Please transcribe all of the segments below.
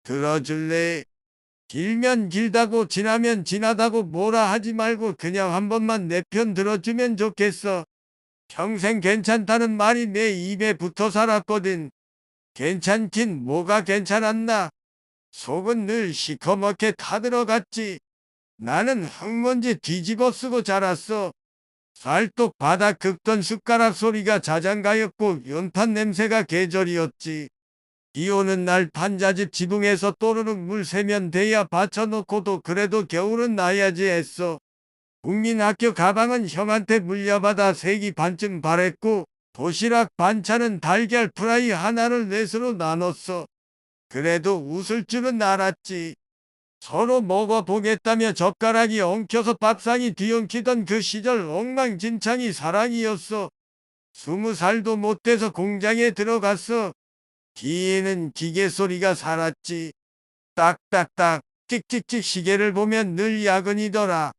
들어줄래? 길면 길다고 지나면 지나다고 뭐라 하지 말고 그냥 한 번만 내 편 들어주면 좋겠어. 평생 괜찮다는 말이 내 입에 붙어 살았거든. 괜찮긴 뭐가 괜찮았나? 속은 늘 시커멓게 타들어갔지. 나는 흙먼지 뒤집어 쓰고 자랐어. 살떡 바닥 긁던 숟가락 소리가 자장가였고 연탄 냄새가 계절이었지. 비 오는 날 판자집 지붕에서 또르륵 물 새면 대야 받쳐놓고도 그래도 겨울은 나야지 했어. 국민학교 가방은 형한테 물려받아 세기 반쯤 바랬고 도시락 반찬은 달걀 프라이 하나를 넷으로 나눴어. 그래도 웃을 줄은 알았지. 서로 먹어보겠다며 젓가락이 엉켜서 밥상이 뒤엉키던 그 시절 엉망진창이 사랑이었어. 20살도 못 돼서 공장에 들어갔어. 뒤에는 기계 소리가 살았지. 딱딱딱 찍찍찍 시계를 보면 늘 야근이더라.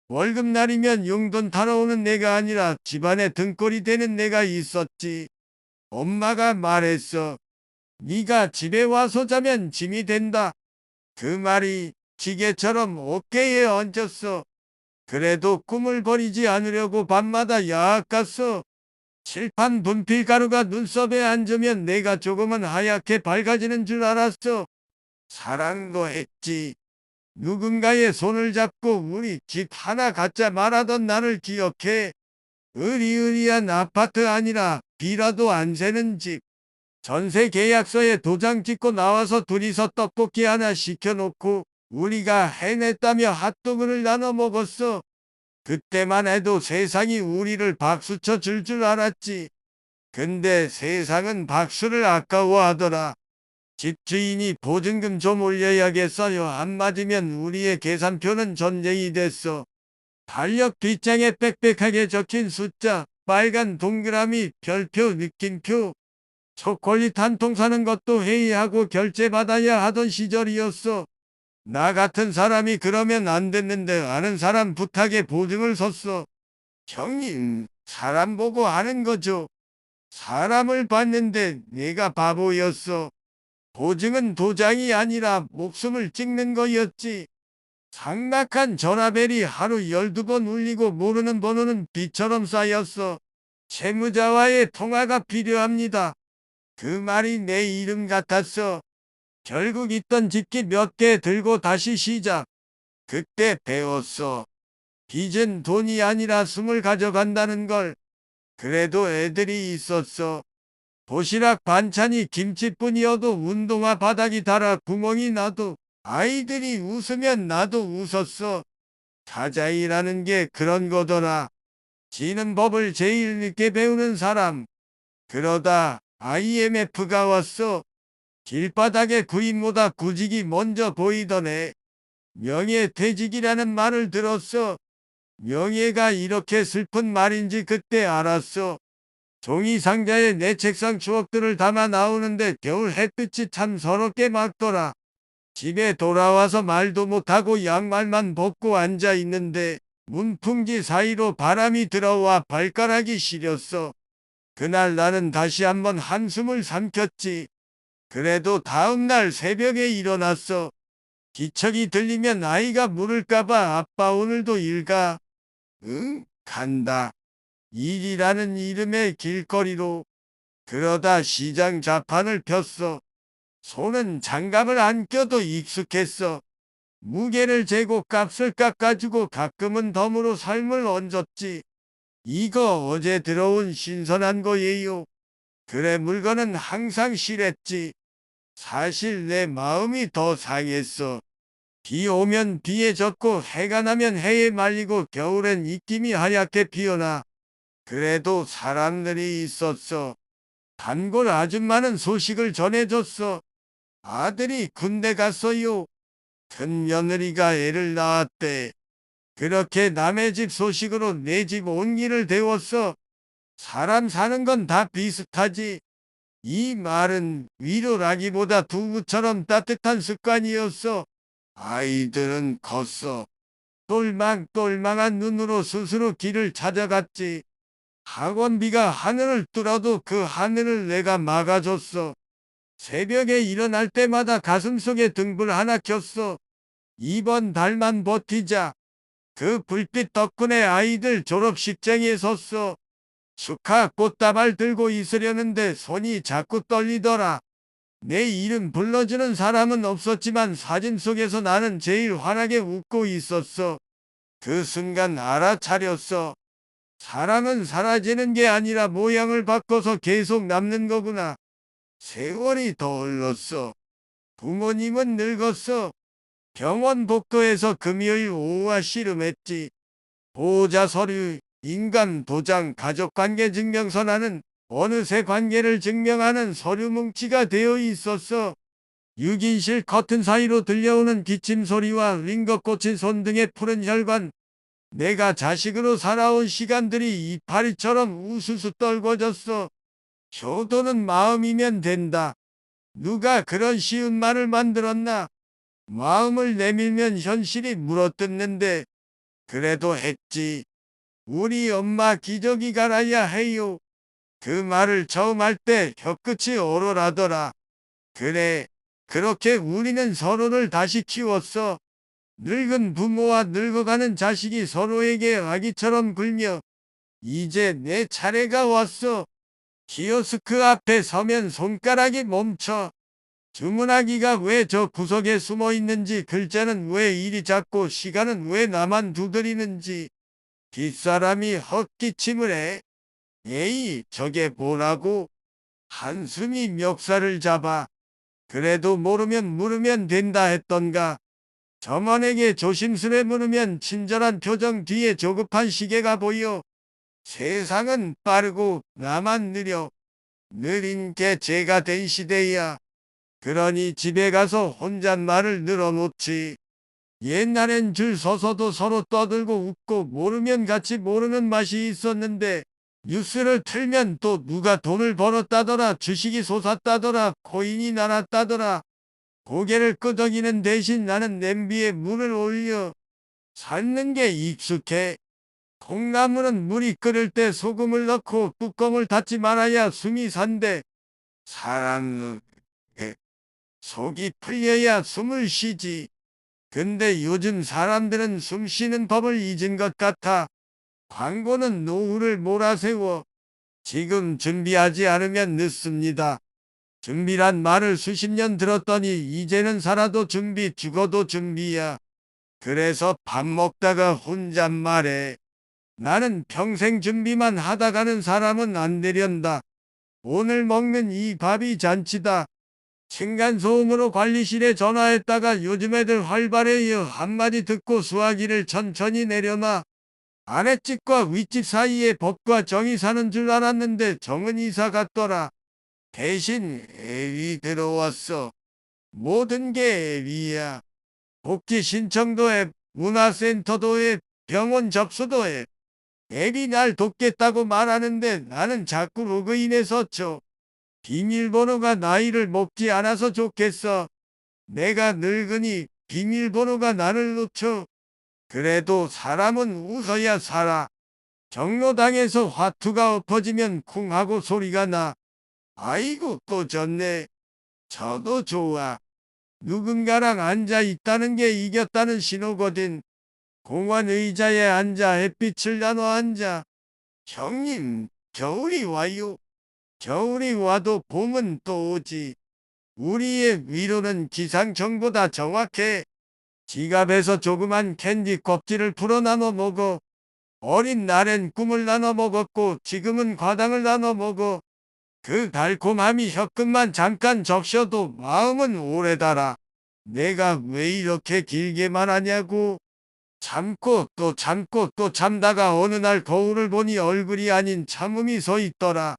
월급날이면 용돈 타러 오는 내가 아니라 집안에 등골이 되는 내가 있었지. 엄마가 말했어. 네가 집에 와서 자면 짐이 된다. 그 말이 기계처럼 어깨에 얹었어. 그래도 꿈을 버리지 않으려고 밤마다 야학 갔어. 칠판 분필 가루가 눈썹에 앉으면 내가 조금은 하얗게 밝아지는 줄 알았어. 사랑도 했지. 누군가의 손을 잡고 우리 집 하나 갖자 말하던 나를 기억해. 으리으리한 아파트 아니라 비라도 안 새는 집. 전세 계약서에 도장 찍고 나와서 둘이서 떡볶이 하나 시켜놓고 우리가 해냈다며 핫도그를 나눠 먹었어. 그때만 해도 세상이 우리를 박수쳐 줄 알았지. 근데 세상은 박수를 아까워하더라. 집주인이 보증금 좀 올려야겠어요. 안 맞으면 우리의 계산표는 전쟁이 됐어. 달력 뒷장에 빽빽하게 적힌 숫자, 빨간 동그라미, 별표, 느낌표. 초콜릿 한 통 사는 것도 회의하고 결제받아야 하던 시절이었어. 나 같은 사람이 그러면 안 됐는데 아는 사람 부탁에 보증을 섰어. 형님, 사람 보고 하는 거죠. 사람을 봤는데 내가 바보였어. 보증은 도장이 아니라 목숨을 찍는 거였지. 상낙한 전화벨이 하루 12번 울리고 모르는 번호는 비처럼 쌓였어. 채무자와의 통화가 필요합니다. 그 말이 내 이름 같았어. 결국 있던 집기 몇 개 들고 다시 시작. 그때 배웠어. 빚은 돈이 아니라 숨을 가져간다는 걸. 그래도 애들이 있었어. 도시락 반찬이 김치뿐이어도 운동화 바닥이 닳아 구멍이 나도 아이들이 웃으면 나도 웃었어. 타자이라는 게 그런 거더라. 지는 법을 제일 늦게 배우는 사람. 그러다 IMF가 왔어. 길바닥에 구인보다 구직이 먼저 보이더네. 명예퇴직이라는 말을 들었어. 명예가 이렇게 슬픈 말인지 그때 알았어. 종이 상자에 내 책상 추억들을 담아 나오는데 겨울 햇빛이 참 서럽게 막더라. 집에 돌아와서 말도 못하고 양말만 벗고 앉아 있는데 문풍지 사이로 바람이 들어와 발가락이 시렸어. 그날 나는 다시 한번 한숨을 삼켰지. 그래도 다음날 새벽에 일어났어. 기척이 들리면 아이가 물을까봐 아빠 오늘도 일 가? 응, 간다. 일이라는 이름의 길거리로. 그러다 시장 좌판을 폈어. 손은 장갑을 안 껴도 익숙했어. 무게를 재고 값을 깎아주고 가끔은 덤으로 삶을 얹었지. 이거 어제 들어온 신선한 거예요. 그래 물건은 항상 실했지. 사실 내 마음이 더 상했어. 비 오면 비에 젖고 해가 나면 해에 말리고 겨울엔 입김이 하얗게 피어나. 그래도 사람들이 있었어. 단골 아줌마는 소식을 전해줬어. 아들이 군대 갔어요. 큰 며느리가 애를 낳았대. 그렇게 남의 집 소식으로 내 집 온 길을 데웠어. 사람 사는 건 다 비슷하지. 이 말은 위로라기보다 두부처럼 따뜻한 습관이었어. 아이들은 컸어. 똘망똘망한 눈으로 스스로 길을 찾아갔지. 학원비가 하늘을 뚫어도 그 하늘을 내가 막아줬어. 새벽에 일어날 때마다 가슴속에 등불 하나 켰어. 이번 달만 버티자. 그 불빛 덕분에 아이들 졸업식장에 섰어. 축하 꽃다발 들고 있으려는데 손이 자꾸 떨리더라. 내 이름 불러주는 사람은 없었지만 사진 속에서 나는 제일 환하게 웃고 있었어. 그 순간 알아차렸어. 사람은 사라지는 게 아니라 모양을 바꿔서 계속 남는 거구나. 세월이 더 흘렀어. 부모님은 늙었어. 병원 복도에서 금요일 오후와 씨름했지. 보호자 서류, 인감 도장, 가족관계 증명서 나는 어느새 관계를 증명하는 서류 뭉치가 되어 있었어. 6인실 커튼 사이로 들려오는 기침 소리와 링거 꽂힌 손 등의 푸른 혈관. 내가 자식으로 살아온 시간들이 이파리처럼 우수수 떨궈졌어. 효도는 마음이면 된다. 누가 그런 쉬운 말을 만들었나? 마음을 내밀면 현실이 물어뜯는데 그래도 했지. 우리 엄마 기저귀 갈아야 해요. 그 말을 처음 할 때 혀끝이 얼얼하더라. 그래, 그렇게 우리는 서로를 다시 키웠어. 늙은 부모와 늙어가는 자식이 서로에게 아기처럼 굴며 이제 내 차례가 왔어. 키오스크 앞에 서면 손가락이 멈춰. 주문하기가 왜 저 구석에 숨어 있는지, 글자는 왜 이리 작고 시간은 왜 나만 두드리는지. 뒷사람이 헛기침을 해. 에이, 저게 뭐라고? 한숨이 멱살을 잡아. 그래도 모르면 물으면 된다 했던가. 점원에게 조심스레 물으면 친절한 표정 뒤에 조급한 시계가 보여. 세상은 빠르고 나만 느려. 느린 게 죄가 된 시대야. 그러니 집에 가서 혼잣말을 늘어놓지. 옛날엔 줄 서서도 서로 떠들고 웃고 모르면 같이 모르는 맛이 있었는데 뉴스를 틀면 또 누가 돈을 벌었다더라, 주식이 솟았다더라, 코인이 날았다더라. 고개를 끄덕이는 대신 나는 냄비에 물을 올려. 삶는 게 익숙해. 콩나물은 물이 끓을 때 소금을 넣고 뚜껑을 닫지 말아야 숨이 산대. 사람은 속이 풀려야 숨을 쉬지. 근데 요즘 사람들은 숨 쉬는 법을 잊은 것 같아. 광고는 노후를 몰아세워. 지금 준비하지 않으면 늦습니다. 준비란 말을 수십 년 들었더니 이제는 살아도 준비, 죽어도 준비야. 그래서 밥 먹다가 혼잣말해. 나는 평생 준비만 하다 가는 사람은 안 되련다. 오늘 먹는 이 밥이 잔치다. 층간소음으로 관리실에 전화했다가 요즘 애들 활발해요 한마디 듣고 수화기를 천천히 내려놔. 아랫집과 윗집 사이에 법과 정이 사는 줄 알았는데 정은 이사 갔더라. 대신 앱이 들어왔어. 모든 게 앱이야. 복지 신청도 앱, 문화센터도 앱, 병원 접수도 앱. 앱이 날 돕겠다고 말하는데 나는 자꾸 로그인해서 쳐. 비밀번호가 나이를 먹지 않아서 좋겠어. 내가 늙으니 비밀번호가 나를 놓쳐. 그래도 사람은 웃어야 살아. 경로당에서 화투가 엎어지면 쿵 하고 소리가 나. 아이고 또 졌네. 저도 좋아. 누군가랑 앉아 있다는 게 이겼다는 신호거든. 공원 의자에 앉아 햇빛을 나눠 앉아. 형님, 겨울이 와요. 겨울이 와도 봄은 또 오지. 우리의 위로는 기상청보다 정확해. 지갑에서 조그만 캔디 껍질을 풀어 나눠 먹어. 어린 날엔 꿈을 나눠 먹었고 지금은 과당을 나눠 먹어. 그 달콤함이 혀끝만 잠깐 적셔도 마음은 오래 달아. 내가 왜 이렇게 길게 말하냐고. 참고 또 참고 또 참다가 어느 날 거울을 보니 얼굴이 아닌 참음이 서 있더라.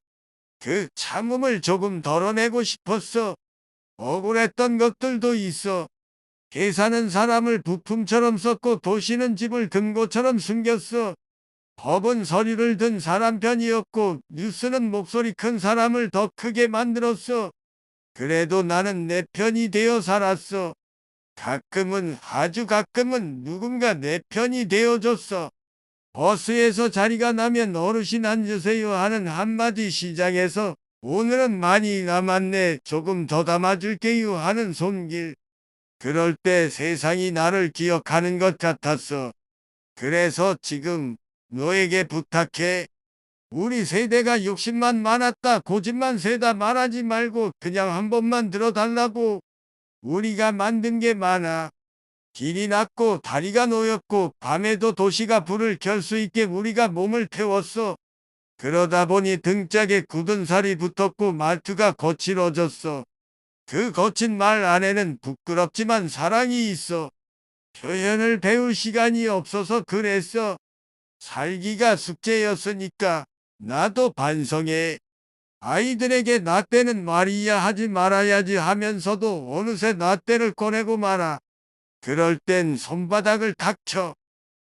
그 참음을 조금 덜어내고 싶었어. 억울했던 것들도 있어. 계산은 사람을 부품처럼 썼고 도시는 집을 금고처럼 숨겼어. 법은 서류를 든 사람 편이었고 뉴스는 목소리 큰 사람을 더 크게 만들었어. 그래도 나는 내 편이 되어 살았어. 가끔은, 아주 가끔은 누군가 내 편이 되어줬어. 버스에서 자리가 나면 어르신 앉으세요 하는 한마디, 시장에서 오늘은 많이 남았네. 조금 더 담아줄게요 하는 손길. 그럴 때 세상이 나를 기억하는 것 같았어. 그래서 지금 너에게 부탁해. 우리 세대가 욕심만 많았다, 고집만 세다 말하지 말고 그냥 한 번만 들어달라고. 우리가 만든 게 많아. 길이 낮고 다리가 놓였고 밤에도 도시가 불을 켤 수 있게 우리가 몸을 태웠어. 그러다 보니 등짝에 굳은 살이 붙었고 말투가 거칠어졌어. 그 거친 말 안에는 부끄럽지만 사랑이 있어. 표현을 배울 시간이 없어서 그랬어. 살기가 숙제였으니까 나도 반성해. 아이들에게 나 때는 말이야 하지 말아야지 하면서도 어느새 나 때를 꺼내고 말아. 그럴 땐 손바닥을 닥쳐.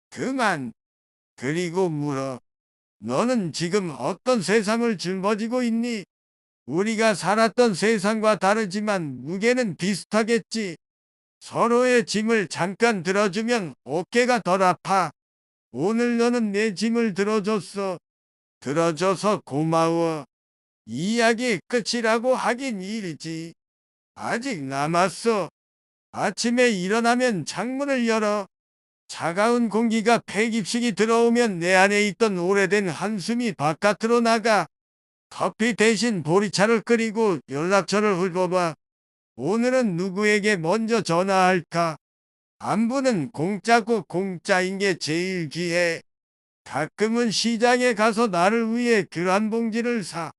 그만. 그리고 물어. 너는 지금 어떤 세상을 짊어지고 있니? 우리가 살았던 세상과 다르지만 무게는 비슷하겠지. 서로의 짐을 잠깐 들어주면 어깨가 덜 아파. 오늘 너는 내 짐을 들어줬어. 들어줘서 고마워. 이야기 끝이라고 하긴 일이지. 아직 남았어. 아침에 일어나면 창문을 열어. 차가운 공기가 패깁식이 들어오면 내 안에 있던 오래된 한숨이 바깥으로 나가. 커피 대신 보리차를 끓이고 연락처를 훑어봐. 오늘은 누구에게 먼저 전화할까? 안부는 공짜고 공짜인 게 제일 귀해. 가끔은 시장에 가서 나를 위해 귤 한 봉지를 사.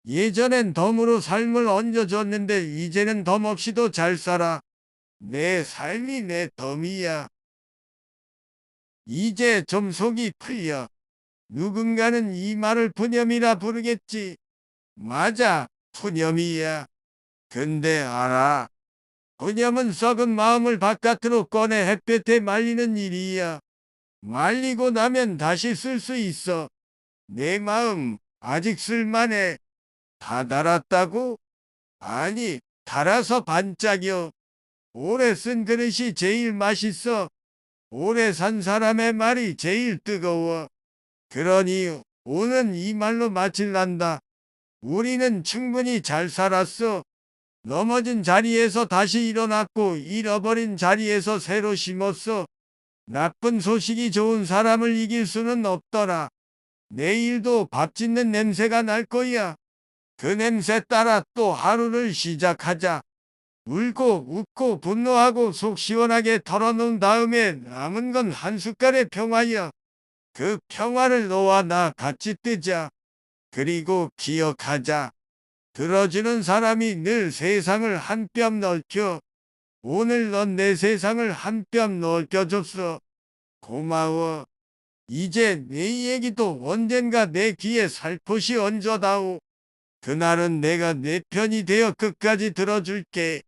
예전엔 덤으로 삶을 얹어줬는데 이제는 덤 없이도 잘 살아. 내 삶이 내 덤이야. 이제 좀 속이 풀려. 누군가는 이 말을 푸념이라 부르겠지. 맞아, 푸념이야. 근데 알아. 푸념은 썩은 마음을 바깥으로 꺼내 햇볕에 말리는 일이야. 말리고 나면 다시 쓸 수 있어. 내 마음 아직 쓸만해. 다 달았다고? 아니, 달아서 반짝여. 오래 쓴 그릇이 제일 맛있어. 오래 산 사람의 말이 제일 뜨거워. 그러니 오는 이 말로 마칠란다. 우리는 충분히 잘 살았어. 넘어진 자리에서 다시 일어났고 잃어버린 자리에서 새로 심었어. 나쁜 소식이 좋은 사람을 이길 수는 없더라. 내일도 밥 짓는 냄새가 날 거야. 그 냄새 따라 또 하루를 시작하자. 울고 웃고 분노하고 속 시원하게 털어놓은 다음에 남은 건 한 숟갈의 평화야. 그 평화를 너와 나 같이 뜨자. 그리고 기억하자. 들어주는 사람이 늘 세상을 한 뼘 넓혀. 오늘 넌 내 세상을 한 뼘 넓혀줬어. 고마워. 이제 내 얘기도 언젠가 내 귀에 살포시 얹어다오. 그날은 내가 내 편이 되어 끝까지 들어줄게.